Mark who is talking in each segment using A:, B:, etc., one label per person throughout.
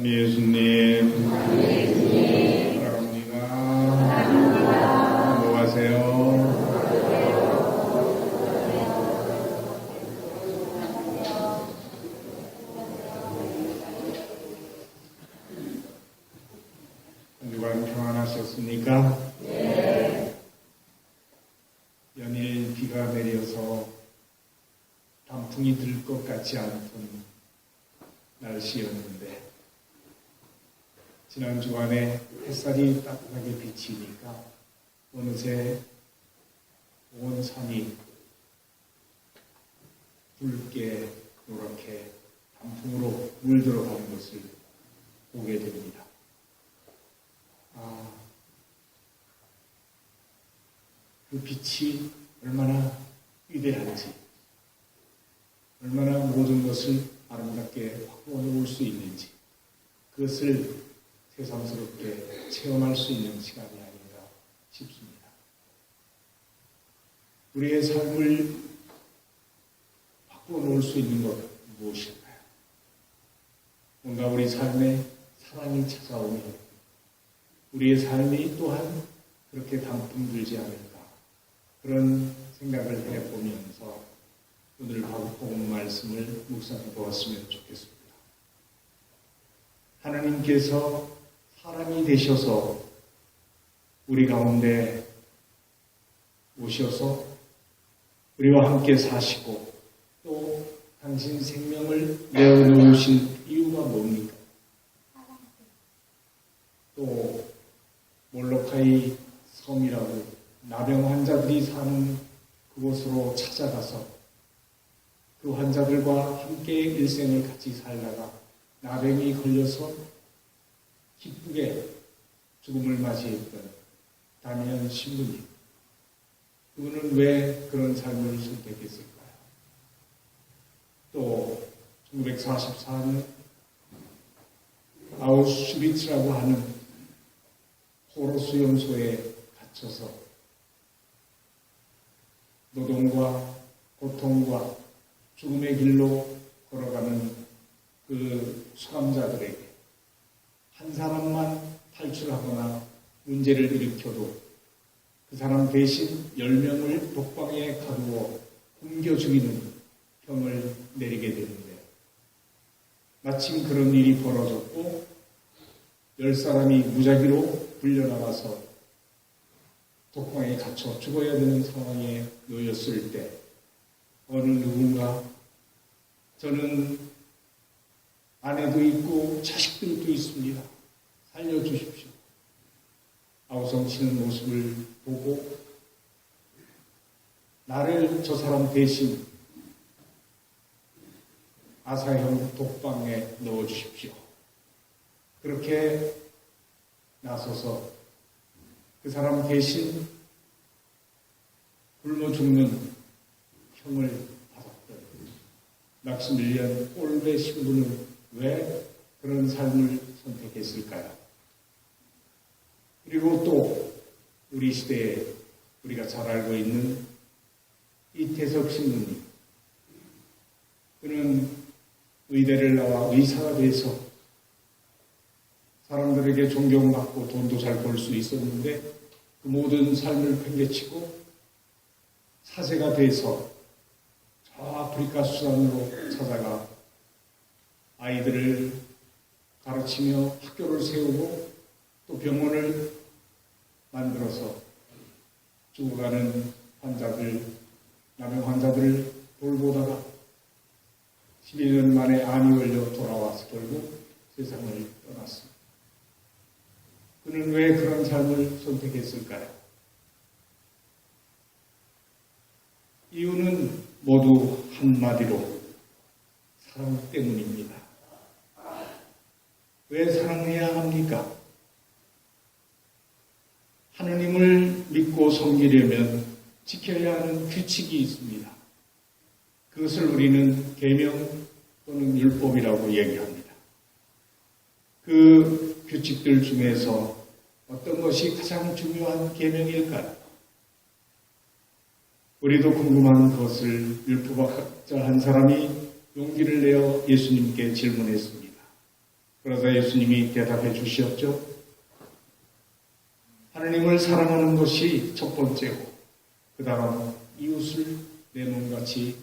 A: 예수님, 사랑합니다. 안녕하세요. 한 주간 평안하셨습니까? 네. 연일 비가 내려서 단풍이 들 것 같지 않던 날씨였는데 지난 주간에 햇살이 따뜻하게 비치니까 어느새 온 산이 붉게 노랗게 단풍으로 물들어가는 것을 보게 됩니다. 그 빛이 얼마나 위대한지, 얼마나 모든 것을 아름답게 바꾸어 놓을 수 있는지, 그것을 새삼스럽게 체험할 수 있는 시간이 아닌가 싶습니다. 우리의 삶을 바꾸어 놓을 수 있는 것 무엇일까요? 뭔가 우리 삶에 사랑이 찾아오면 우리의 삶이 또한 그렇게 단풍 들지 않을까, 그런 생각을 해보면서 오늘 복음 말씀을 묵상해 보았으면 좋겠습니다. 하나님께서 사람이 되셔서 우리 가운데 오셔서 우리와 함께 사시고 또 당신 생명을 내어놓으신 이유가 뭡니까? 또 몰로카이 섬이라고 나병 환자들이 사는 그곳으로 찾아가서 그 환자들과 함께 일생을 같이 살다가 나병이 걸려서 기쁘게 죽음을 맞이했던 다니엘 신부님, 그분은 왜 그런 삶을 선택했을까요? 또 1944년 아우슈비츠라고 하는 포로 수용소에 갇혀서 노동과 고통과 죽음의 길로 걸어가는 그 수감자들에게 한 사람만 탈출하거나 문제를 일으켜도 그 사람 대신 10명을 독방에 가두어 굶겨 죽이는 형을 내리게 되는데, 마침 그런 일이 벌어졌고 10사람이 무작위로 불려나가서 독방에 갇혀 죽어야 되는 상황에 놓였을 때 어느 누군가, 저는 아내도 있고 자식들도 있습니다, 살려주십시오, 아우성치는 모습을 보고 나를 저 사람 대신 아사형 독방에 넣어주십시오, 그렇게 나서서 그 사람 대신 굶어 죽는 형을 받았던 막시밀리안 꼴베 신부는 왜 그런 삶을 선택했을까요? 그리고 또 우리 시대에 우리가 잘 알고 있는 이태석 신부님, 그는 의대를 나와 의사가 돼서 사람들에게 존경받고 돈도 잘 벌 수 있었는데 그 모든 삶을 팽개치고 사제가 돼서 저 아프리카 수단으로 찾아가 아이들을 가르치며 학교를 세우고 또 병원을 만들어서 죽어가는 환자들, 나병 환자들을 돌보다가 12년 만에 암이 걸려 돌아와서 결국 세상을 떠났습니다. 그는 왜 그런 삶을 선택했을까요? 이유는 모두 한마디로 사랑 때문입니다. 왜 사랑해야 합니까? 하느님을 믿고 섬기려면 지켜야 하는 규칙이 있습니다. 그것을 우리는 계명 또는 율법이라고 얘기합니다. 그 규칙들 중에서 어떤 것이 가장 중요한 계명일까요? 우리도 궁금한 것을 율법학자 한 사람이 용기를 내어 예수님께 질문했습니다. 그러자 예수님이 대답해 주셨죠. 하나님을 사랑하는 것이 첫 번째고 그 다음 이웃을 내 몸같이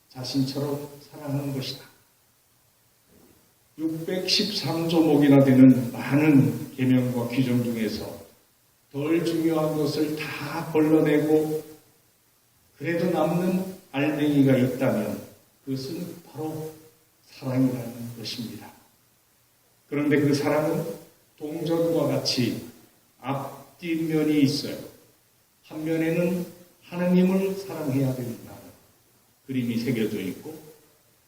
A: 자신처럼 사랑하는 것이다. 613조목이나 되는 많은 계명과 규정 중에서 덜 중요한 것을 다 걸러내고 그래도 남는 알맹이가 있다면 그것은 바로 사랑이라는 것입니다. 그런데 그 사랑은 동전과 같이 앞뒷면이 있어요. 한 면에는 하느님을 사랑해야 된다는 그림이 새겨져 있고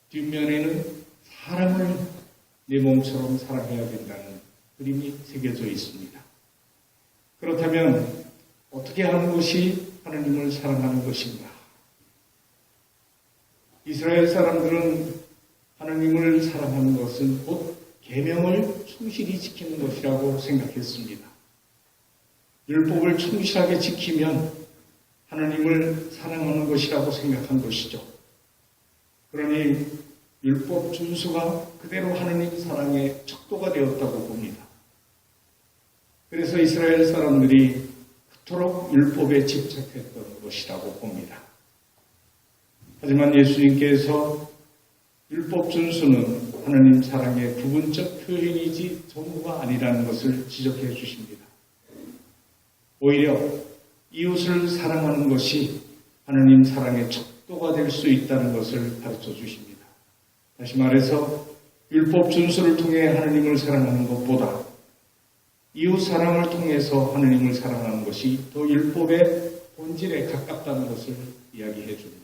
A: 뒷면에는 사람을 내 몸처럼 사랑해야 된다는 그림이 새겨져 있습니다. 그렇다면 어떻게 하는 것이 하느님을 사랑하는 것인가? 이스라엘 사람들은 하느님을 사랑하는 것은 곧 계명을 충실히 지키는 것이라고 생각했습니다. 율법을 충실하게 지키면 하나님을 사랑하는 것이라고 생각한 것이죠. 그러니 율법 준수가 그대로 하느님 사랑의 척도가 되었다고 봅니다. 그래서 이스라엘 사람들이 그토록 율법에 집착했던 것이라고 봅니다. 하지만 예수님께서 율법 준수는 하느님 사랑의 부분적 표현이지 전부가 아니라는 것을 지적해 주십니다. 오히려 이웃을 사랑하는 것이 하느님 사랑의 척도가 될 수 있다는 것을 가르쳐 주십니다. 다시 말해서 율법 준수를 통해 하느님을 사랑하는 것보다 이웃 사랑을 통해서 하느님을 사랑하는 것이 더 율법의 본질에 가깝다는 것을 이야기해 줍니다.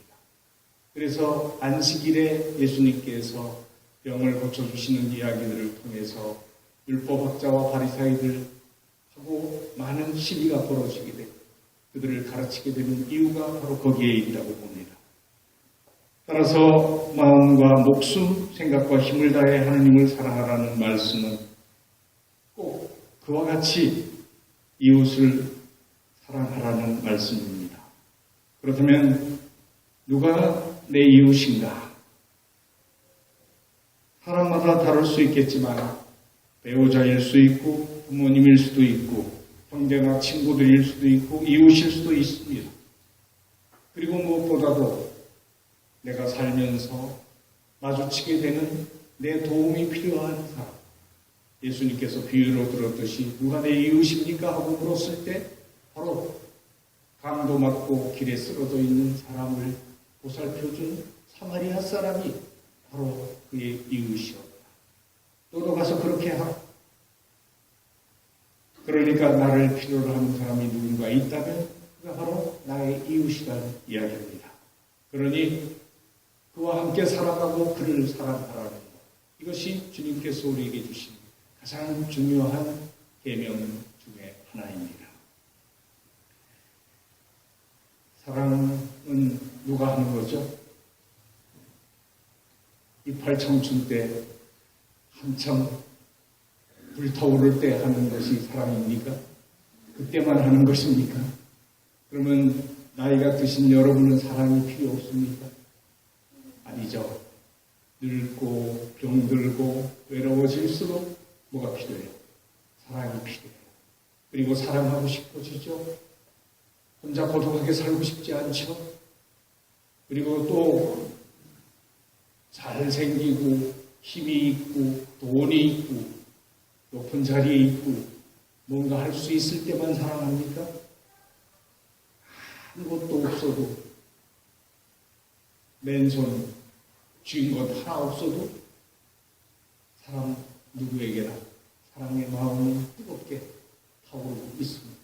A: 그래서 안식일에 예수님께서 병을 고쳐주시는 이야기들을 통해서 율법학자와 바리사이들하고 많은 시비가 벌어지게 되고 그들을 가르치게 되는 이유가 바로 거기에 있다고 봅니다. 따라서 마음과 목숨, 생각과 힘을 다해 하느님을 사랑하라는 말씀은 꼭 그와 같이 이웃을 사랑하라는 말씀입니다. 그렇다면 누가 내 이웃인가? 사람마다 다를 수 있겠지만 배우자일 수 있고 부모님일 수도 있고 형제나 친구들일 수도 있고 이웃일 수도 있습니다. 그리고 무엇보다도 내가 살면서 마주치게 되는 내 도움이 필요한 사람. 예수님께서 비유로 들었듯이 누가 내 이웃입니까? 하고 물었을 때 바로 강도 맞고 길에 쓰러져 있는 사람을 보살펴준 사마리아 사람이 바로 그의 이웃이었다. 너도 가서 그렇게 하라. 그러니까 나를 필요로 하는 사람이 누군가 있다면 그가 바로 나의 이웃이라는 이야기입니다. 그러니 그와 함께 살아가고 그를 사랑하라는 것. 이것이 주님께서 우리에게 주신 가장 중요한 계명 중에 하나입니다. 사랑은 누가 하는 거죠? 이팔 청춘 때 한참 불타오를 때 하는 것이 사랑입니까? 그때만 하는 것입니까? 그러면 나이가 드신 여러분은 사랑이 필요 없습니까? 아니죠. 늙고 병들고 외로워질수록 뭐가 필요해요? 사랑이 필요해요. 그리고 사랑하고 싶어지죠. 혼자 고독하게 살고 싶지 않죠. 그리고 또 잘생기고 힘이 있고 돈이 있고 높은 자리에 있고 뭔가 할 수 있을 때만 사랑합니까? 아무것도 없어도 맨손 쥐인 것 하나 없어도 사람 누구에게나 사랑의 마음은 뜨겁게 타오르고 있습니다.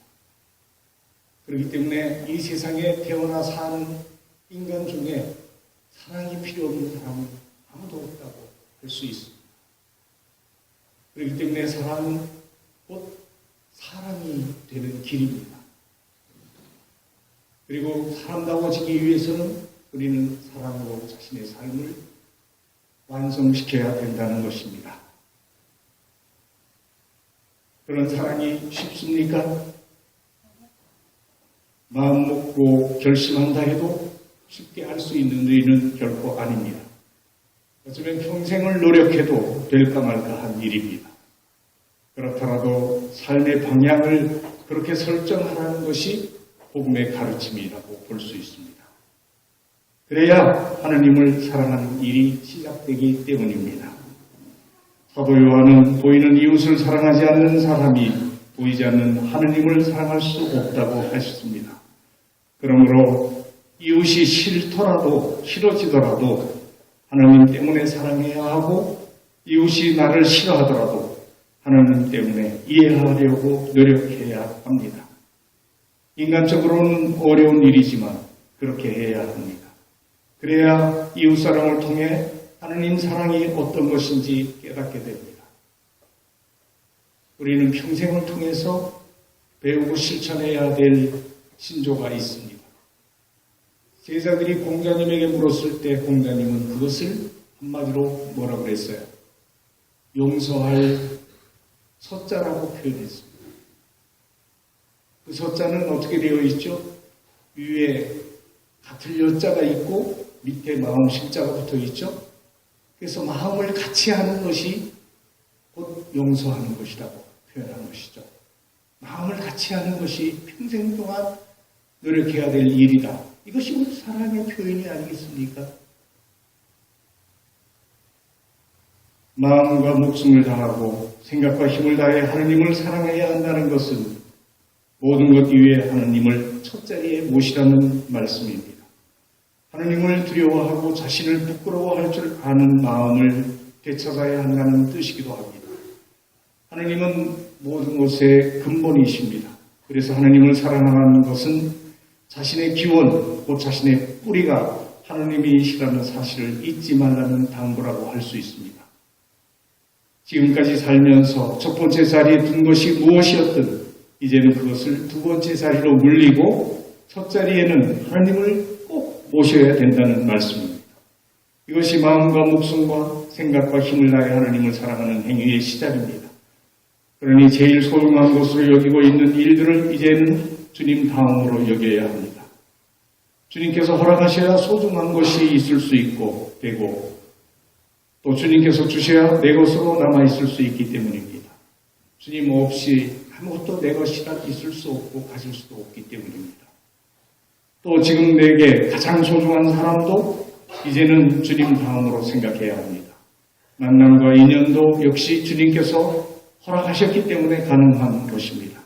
A: 그렇기 때문에 이 세상에 태어나 사는 인간 중에 사랑이 필요 없는 사람은 아무도 없다고 할 수 있습니다. 그렇기 때문에 사랑은 곧 사람이 되는 길입니다. 그리고 사람다워지기 위해서는 우리는 사랑으로 자신의 삶을 완성시켜야 된다는 것입니다. 그런 사랑이 쉽습니까? 마음 먹고 결심한다 해도 쉽게 할 수 있는 일은 결코 아닙니다. 어쩌면 평생을 노력해도 될까 말까 한 일입니다. 그렇더라도 삶의 방향을 그렇게 설정하라는 것이 복음의 가르침이라고 볼 수 있습니다. 그래야 하느님을 사랑하는 일이 시작되기 때문입니다. 사도 요한은 보이는 이웃을 사랑하지 않는 사람이 보이지 않는 하느님을 사랑할 수 없다고 하셨습니다. 그러므로 이웃이 싫어지더라도 하나님 때문에 사랑해야 하고 이웃이 나를 싫어하더라도 하나님 때문에 이해하려고 노력해야 합니다. 인간적으로는 어려운 일이지만 그렇게 해야 합니다. 그래야 이웃사랑을 통해 하나님 사랑이 어떤 것인지 깨닫게 됩니다. 우리는 평생을 통해서 배우고 실천해야 될 신조가 있습니다. 제자들이 공자님에게 물었을 때 공자님은 그것을 한마디로 뭐라고 그랬어요? 용서할 서자라고 표현했습니다. 그 서자는 어떻게 되어 있죠? 위에 같을 여자가 있고 밑에 마음 실자가 붙어 있죠? 그래서 마음을 같이 하는 것이 곧 용서하는 것이라고 표현한 것이죠. 마음을 같이 하는 것이 평생 동안 노력해야 될 일이다. 이것이 우리 사랑의 표현이 아니겠습니까? 마음과 목숨을 다하고 생각과 힘을 다해 하느님을 사랑해야 한다는 것은 모든 것 위에 하느님을 첫 자리에 모시라는 말씀입니다. 하느님을 두려워하고 자신을 부끄러워할 줄 아는 마음을 되찾아야 한다는 뜻이기도 합니다. 하느님은 모든 것의 근본이십니다. 그래서 하느님을 사랑하는 것은 자신의 기원, 곧 자신의 뿌리가 하느님이시라는 사실을 잊지 말라는 당부라고 할 수 있습니다. 지금까지 살면서 첫 번째 자리에 둔 것이 무엇이었든 이제는 그것을 두 번째 자리로 물리고 첫 자리에는 하나님을 꼭 모셔야 된다는 말씀입니다. 이것이 마음과 목숨과 생각과 힘을 다해 하나님을 사랑하는 행위의 시작입니다. 그러니 제일 소중한 것으로 여기고 있는 일들을 이제는 주님 다음으로 여겨야 합니다. 주님께서 허락하셔야 소중한 것이 있을 수 있고 되고 또 주님께서 주셔야 내 것으로 남아있을 수 있기 때문입니다. 주님 없이 아무것도 내 것이라 있을 수 없고 가질 수도 없기 때문입니다. 또 지금 내게 가장 소중한 사람도 이제는 주님 다음으로 생각해야 합니다. 만남과 인연도 역시 주님께서 허락하셨기 때문에 가능한 것입니다.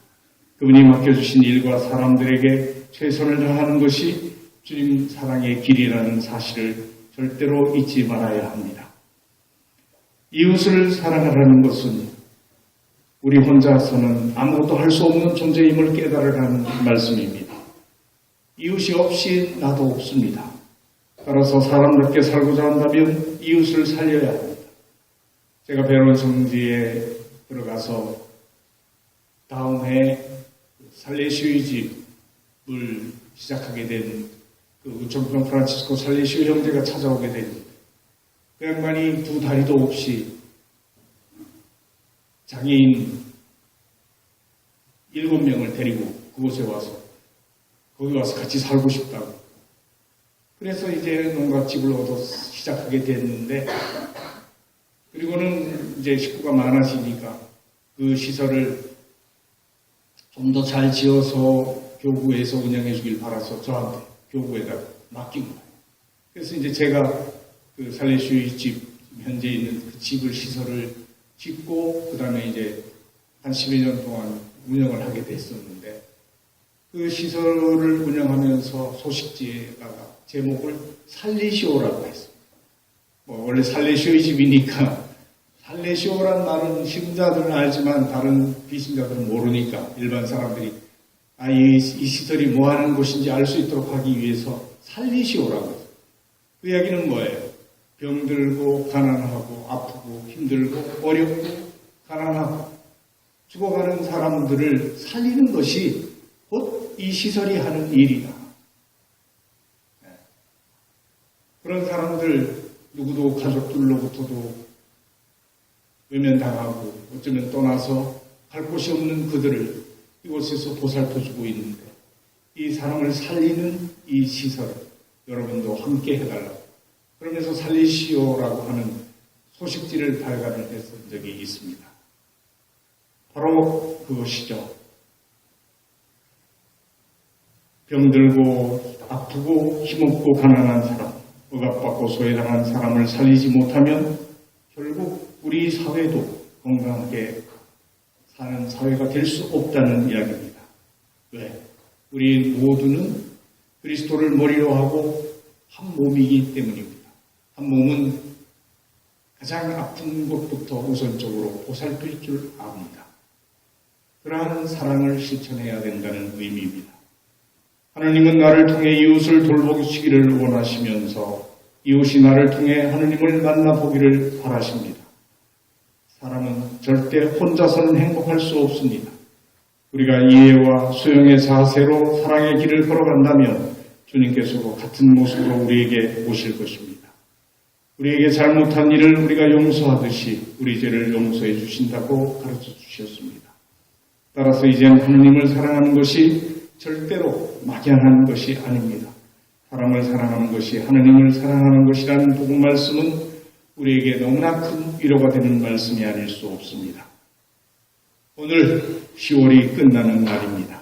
A: 그분이 맡겨주신 일과 사람들에게 최선을 다하는 것이 주님 사랑의 길이라는 사실을 절대로 잊지 말아야 합니다. 이웃을 사랑하라는 것은 우리 혼자서는 아무것도 할 수 없는 존재임을 깨달으라는 말씀입니다. 이웃이 없이 나도 없습니다. 따라서 사람답게 살고자 한다면 이웃을 살려야 합니다. 제가 베로나 성지에 들어가서 다음 해 살레시오의 집을 시작하게 된 그 우천평 프란치스코 살레시오 형제가 찾아오게 됩니다. 그 양반이 두 다리도 없이 장애인 7명을 데리고 그곳에 와서 거기 와서 같이 살고 싶다고. 그래서 이제 농가집을 얻어 시작하게 됐는데 그리고는 이제 식구가 많아지니까 그 시설을 좀 더 잘 지어서 교구에서 운영해 주길 바라서 저한테 교구에다 맡긴 거예요. 그래서 이제 제가 그 살레시오의 집, 현재 있는 그 집을 시설을 짓고, 그 다음에 이제 한 10여 년 동안 운영을 하게 됐었는데, 그 시설을 운영하면서 소식지에다가 제목을 살리시오라고 했습니다. 원래 살레시오의 집이니까, 살레시오란 말은 신자들은 알지만 다른 비신자들은 모르니까, 일반 사람들이, 이 시설이 뭐 하는 곳인지 알 수 있도록 하기 위해서 살리시오라고 했어요. 그 이야기는 뭐예요? 병들고 가난하고 아프고 힘들고 어렵고 가난하고 죽어가는 사람들을 살리는 것이 곧 이 시설이 하는 일이다. 그런 사람들 누구도 가족들로부터도 외면당하고 어쩌면 떠나서 갈 곳이 없는 그들을 이곳에서 보살펴주고 있는데 이 사람을 살리는 이 시설 여러분도 함께 해달라고 그러면서 살리시오라고 하는 소식지를 발간을 했던 적이 있습니다. 바로 그것이죠. 병들고 아프고 힘없고 가난한 사람, 억압받고 소외당한 사람을 살리지 못하면 결국 우리 사회도 건강하게 사는 사회가 될 수 없다는 이야기입니다. 왜? 우리 모두는 그리스도를 머리로 하고 한 몸이기 때문입니다. 한 몸은 가장 아픈 것부터 우선적으로 보살필 줄 압니다. 그러한 사랑을 실천해야 된다는 의미입니다. 하나님은 나를 통해 이웃을 돌보시기를 원하시면서 이웃이 나를 통해 하나님을 만나보기를 바라십니다. 사람은 절대 혼자서는 행복할 수 없습니다. 우리가 이해와 수용의 자세로 사랑의 길을 걸어간다면 주님께서도 같은 모습으로 우리에게 오실 것입니다. 우리에게 잘못한 일을 우리가 용서하듯이 우리 죄를 용서해 주신다고 가르쳐 주셨습니다. 따라서 이젠 하나님을 사랑하는 것이 절대로 막연한 것이 아닙니다. 사람을 사랑하는 것이 하나님을 사랑하는 것이라는 복음 말씀은 우리에게 너무나 큰 위로가 되는 말씀이 아닐 수 없습니다. 오늘 10월이 끝나는 날입니다.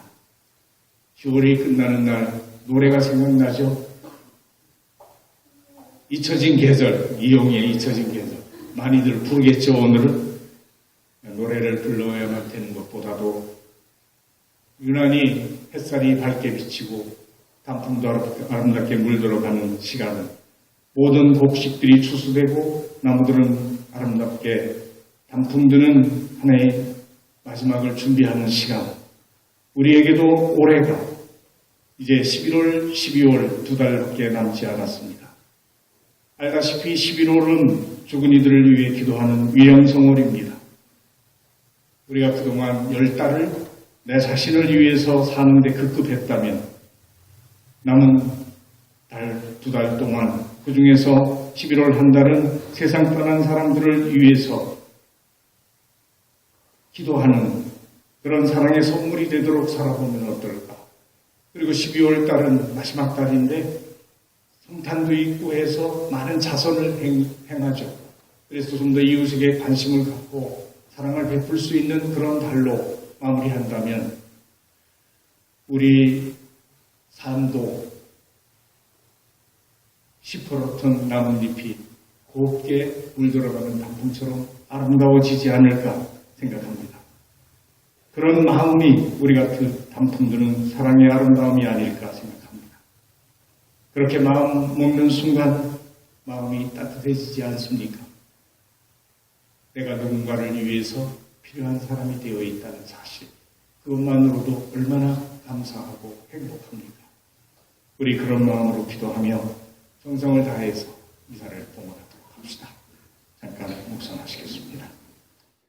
A: 10월이 끝나는 날 노래가 생각나죠? 잊혀진 계절, 이용의 잊혀진 계절. 많이들 부르겠죠, 오늘은? 노래를 불러야만 되는 것보다도 유난히 햇살이 밝게 비치고 단풍도 아름답게 물들어가는 시간은 모든 곡식들이 추수되고 나무들은 아름답게 단풍 드는 한 해의 마지막을 준비하는 시간. 우리에게도 올해가 이제 11월, 12월 2달밖에 남지 않았습니다. 알다시피 11월은 죽은 이들을 위해 기도하는 위영성월입니다. 우리가 그동안 10달을 내 자신을 위해서 사는데 급급했다면 남은 달, 2달 동안 그 중에서 11월 한 달은 세상 떠난 사람들을 위해서 기도하는 그런 사랑의 선물이 되도록 살아보면 어떨까. 그리고 12월 달은 마지막 달인데 성탄도 있고 해서 많은 자선을 행하죠. 그래서 좀 더 이웃에게 관심을 갖고 사랑을 베풀 수 있는 그런 달로 마무리한다면 우리 삶도 시퍼렇던 나뭇잎이 곱게 물들어가는 단풍처럼 아름다워지지 않을까 생각합니다. 그런 마음이 우리 같은 단풍 드는 사랑의 아름다움이 아닐까 생각합니다. 그렇게 마음 먹는 순간 마음이 따뜻해지지 않습니까? 내가 누군가를 위해서 필요한 사람이 되어 있다는 사실, 그것만으로도 얼마나 감사하고 행복합니까? 우리 그런 마음으로 기도하며 정성을 다해서 미사를 봉헌하도록 합시다. 잠깐 묵상하시겠습니다.